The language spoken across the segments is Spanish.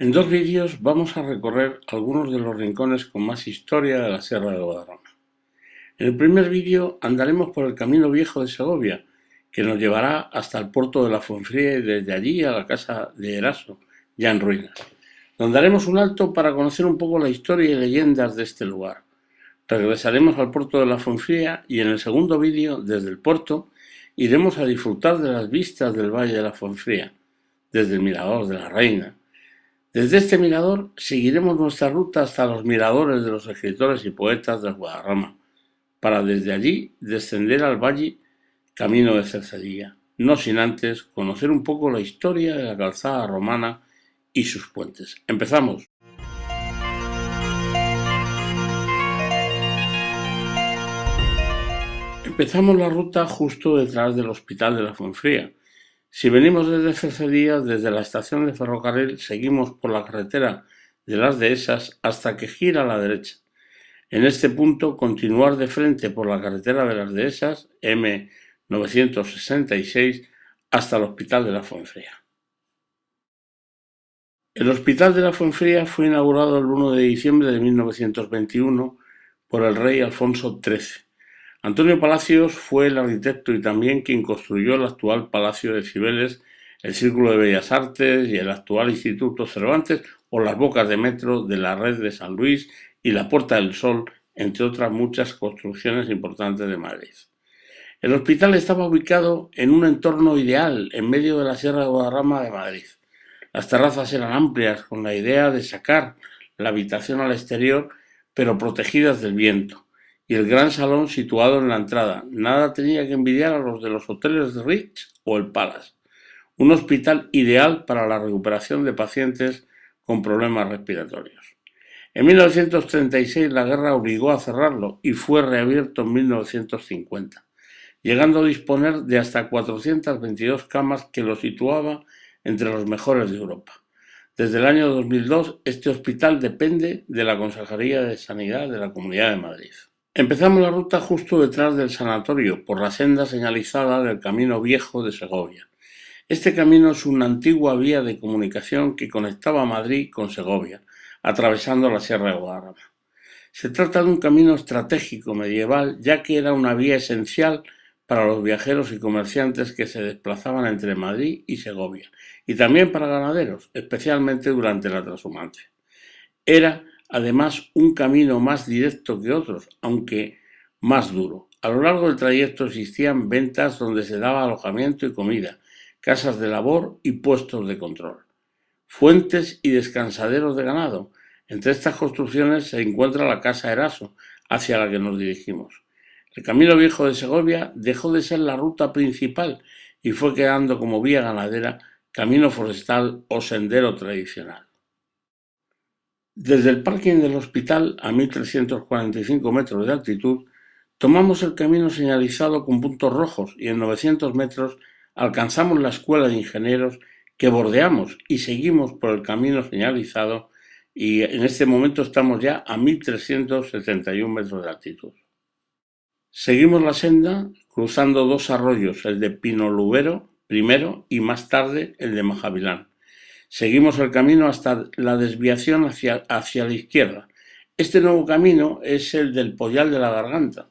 En dos vídeos vamos a recorrer algunos de los rincones con más historia de la Sierra de Guadarrama. En el primer vídeo andaremos por el Camino Viejo de Segovia, que nos llevará hasta el puerto de la Fuenfría y desde allí a la casa de Eraso, ya en ruinas, donde haremos un alto para conocer un poco la historia y leyendas de este lugar. Regresaremos al puerto de la Fuenfría y en el segundo vídeo, desde el puerto, iremos a disfrutar de las vistas del Valle de la Fuenfría, desde el Mirador de la Reina. Desde este mirador seguiremos nuestra ruta hasta los miradores de los escritores y poetas de Guadarrama, para desde allí descender al valle camino de Cercedilla, no sin antes conocer un poco la historia de la calzada romana y sus puentes. ¡Empezamos! Empezamos la ruta justo detrás del Hospital de la Fuenfría. Si venimos desde Cercedilla, desde la estación de ferrocarril, seguimos por la carretera de las Dehesas hasta que gira a la derecha. En este punto, continuar de frente por la carretera de las Dehesas, M966, hasta el Hospital de la Fuenfría. El Hospital de la Fuenfría fue inaugurado el 1 de diciembre de 1921 por el rey Alfonso XIII. Antonio Palacios fue el arquitecto y también quien construyó el actual Palacio de Cibeles, el Círculo de Bellas Artes y el actual Instituto Cervantes o las bocas de metro de la red de San Luis y la Puerta del Sol, entre otras muchas construcciones importantes de Madrid. El hospital estaba ubicado en un entorno ideal en medio de la Sierra de Guadarrama de Madrid. Las terrazas eran amplias con la idea de sacar la habitación al exterior, pero protegidas del viento, y el gran salón situado en la entrada. Nada tenía que envidiar a los de los hoteles de Ritz o el Palace. Un hospital ideal para la recuperación de pacientes con problemas respiratorios. En 1936 la guerra obligó a cerrarlo y fue reabierto en 1950, llegando a disponer de hasta 422 camas que lo situaba entre los mejores de Europa. Desde el año 2002 este hospital depende de la Consejería de Sanidad de la Comunidad de Madrid. Empezamos la ruta justo detrás del sanatorio, por la senda señalizada del Camino Viejo de Segovia. Este camino es una antigua vía de comunicación que conectaba Madrid con Segovia, atravesando la Sierra de Guadarrama. Se trata de un camino estratégico medieval, ya que era una vía esencial para los viajeros y comerciantes que se desplazaban entre Madrid y Segovia, y también para ganaderos, especialmente durante la trashumancia. Era, además, un camino más directo que otros, aunque más duro. A lo largo del trayecto existían ventas donde se daba alojamiento y comida, casas de labor y puestos de control, fuentes y descansaderos de ganado. Entre estas construcciones se encuentra la Casa Eraso, hacia la que nos dirigimos. El Camino Viejo de Segovia dejó de ser la ruta principal y fue quedando como vía ganadera, camino forestal o sendero tradicional. Desde el parking del hospital, a 1.345 metros de altitud, tomamos el camino señalizado con puntos rojos y en 900 metros alcanzamos la Escuela de Ingenieros que bordeamos y seguimos por el camino señalizado y en este momento estamos ya a 1.371 metros de altitud. Seguimos la senda cruzando dos arroyos, el de Pinolubero primero y más tarde el de Majavilán. Seguimos el camino hasta la desviación hacia la izquierda. Este nuevo camino es el del Pollal de la Garganta.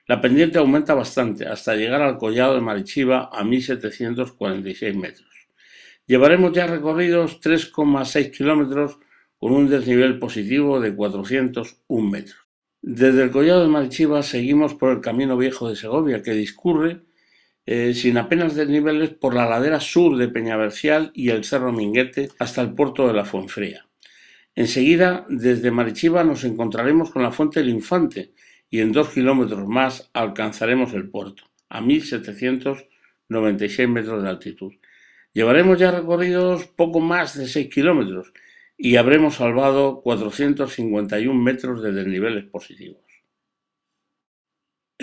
La pendiente aumenta bastante hasta llegar al Collado de Marichiva a 1.746 metros. Llevaremos ya recorridos 3,6 kilómetros con un desnivel positivo de 401 metros. Desde el Collado de Marichiva seguimos por el Camino Viejo de Segovia, que discurre sin apenas desniveles por la ladera sur de Peñavercial y el Cerro Minguete hasta el puerto de la Fuenfría. Enseguida, desde Marichiva nos encontraremos con la Fuente del Infante y en 2 kilómetros más alcanzaremos el puerto, a 1.796 metros de altitud. Llevaremos ya recorridos poco más de 6 kilómetros y habremos salvado 451 metros de desniveles positivos.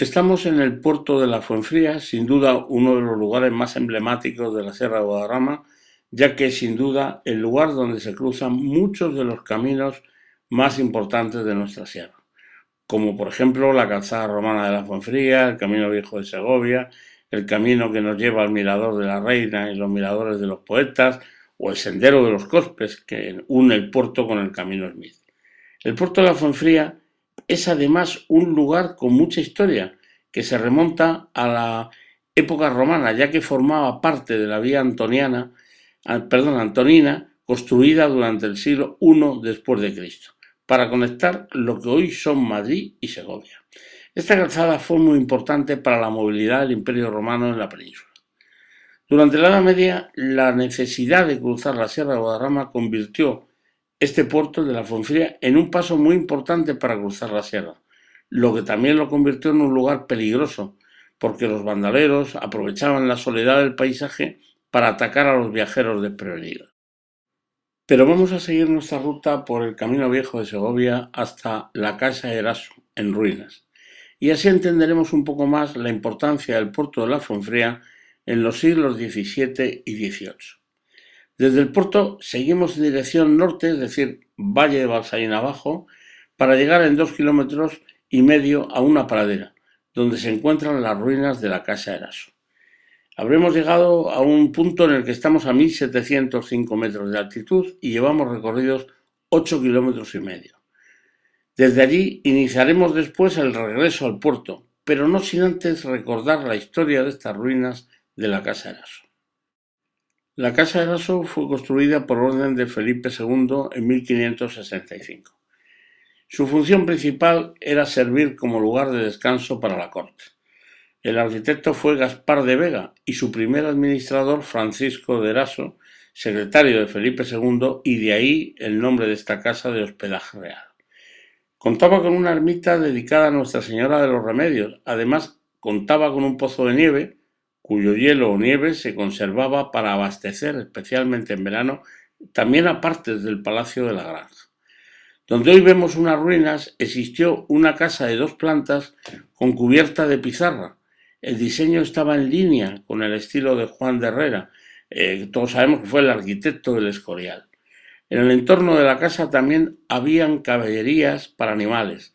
Estamos en el puerto de la Fuenfría, sin duda uno de los lugares más emblemáticos de la Sierra de Guadarrama, ya que es sin duda el lugar donde se cruzan muchos de los caminos más importantes de nuestra sierra, como por ejemplo la calzada romana de la Fuenfría, el Camino Viejo de Segovia, el camino que nos lleva al Mirador de la Reina y los miradores de los poetas, o el Sendero de los Cospes, que une el puerto con el Camino Smith. El puerto de la Fuenfría es además un lugar con mucha historia, que se remonta a la época romana, ya que formaba parte de la vía antonina, construida durante el siglo I después de Cristo, para conectar lo que hoy son Madrid y Segovia. Esta calzada fue muy importante para la movilidad del Imperio Romano en la península. Durante la Edad Media, la necesidad de cruzar la Sierra de Guadarrama convirtió este puerto de la Fuenfría en un paso muy importante para cruzar la sierra, lo que también lo convirtió en un lugar peligroso, porque los bandaleros aprovechaban la soledad del paisaje para atacar a los viajeros desprevenidos. Pero vamos a seguir nuestra ruta por el Camino Viejo de Segovia hasta la Casa Eraso, en ruinas, y así entenderemos un poco más la importancia del puerto de la Fuenfría en los siglos XVII y XVIII. Desde el puerto seguimos en dirección norte, es decir, Valle de Balsaín abajo, para llegar en 2,5 kilómetros a una pradera, donde se encuentran las ruinas de la Casa Eraso. Habremos llegado a un punto en el que estamos a 1.705 metros de altitud y llevamos recorridos 8,5 kilómetros. Desde allí iniciaremos después el regreso al puerto, pero no sin antes recordar la historia de estas ruinas de la Casa Eraso. La Casa Eraso fue construida por orden de Felipe II en 1565. Su función principal era servir como lugar de descanso para la corte. El arquitecto fue Gaspar de Vega y su primer administrador Francisco de Eraso, secretario de Felipe II, y de ahí el nombre de esta casa de hospedaje real. Contaba con una ermita dedicada a Nuestra Señora de los Remedios. Además, contaba con un pozo de nieve, cuyo hielo o nieve se conservaba para abastecer, especialmente en verano, también a partes del Palacio de la Granja. Donde hoy vemos unas ruinas, existió una casa de 2 plantas con cubierta de pizarra. El diseño estaba en línea con el estilo de Juan de Herrera, todos sabemos que fue el arquitecto del Escorial. En el entorno de la casa también habían caballerías para animales.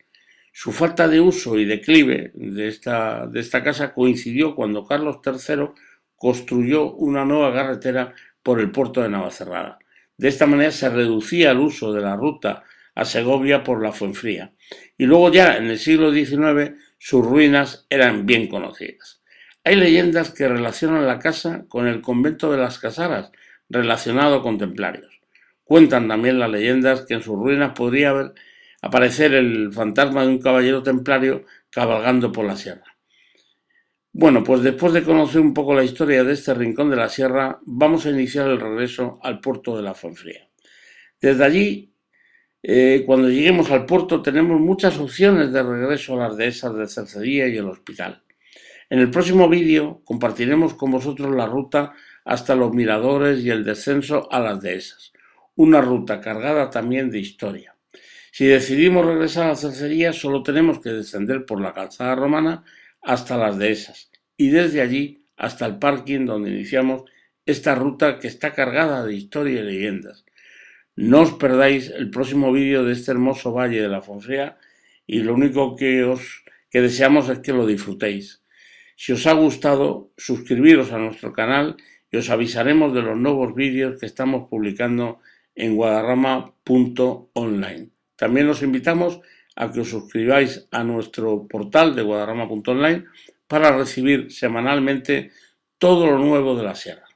Su falta de uso y declive de esta casa coincidió cuando Carlos III construyó una nueva carretera por el puerto de Navacerrada. De esta manera se reducía el uso de la ruta a Segovia por la Fuenfría. Y luego ya en el siglo XIX sus ruinas eran bien conocidas. Hay leyendas que relacionan la casa con el convento de las Casaras, relacionado con templarios. Cuentan también las leyendas que en sus ruinas podría aparecer el fantasma de un caballero templario cabalgando por la sierra. Bueno, pues después de conocer un poco la historia de este rincón de la sierra, vamos a iniciar el regreso al puerto de la Fuenfría. Desde allí, cuando lleguemos al puerto, tenemos muchas opciones de regreso a las dehesas de Cercería y el hospital. En el próximo vídeo compartiremos con vosotros la ruta hasta los miradores y el descenso a las dehesas. Una ruta cargada también de historia. Si decidimos regresar a Cercería, solo tenemos que descender por la calzada romana hasta las dehesas y desde allí hasta el parking donde iniciamos esta ruta que está cargada de historia y leyendas. No os perdáis el próximo vídeo de este hermoso valle de la Fuenfría y lo único que deseamos es que lo disfrutéis. Si os ha gustado, suscribiros a nuestro canal y os avisaremos de los nuevos vídeos que estamos publicando en guadarrama.online. También os invitamos a que os suscribáis a nuestro portal de guadarrama.online para recibir semanalmente todo lo nuevo de la sierra.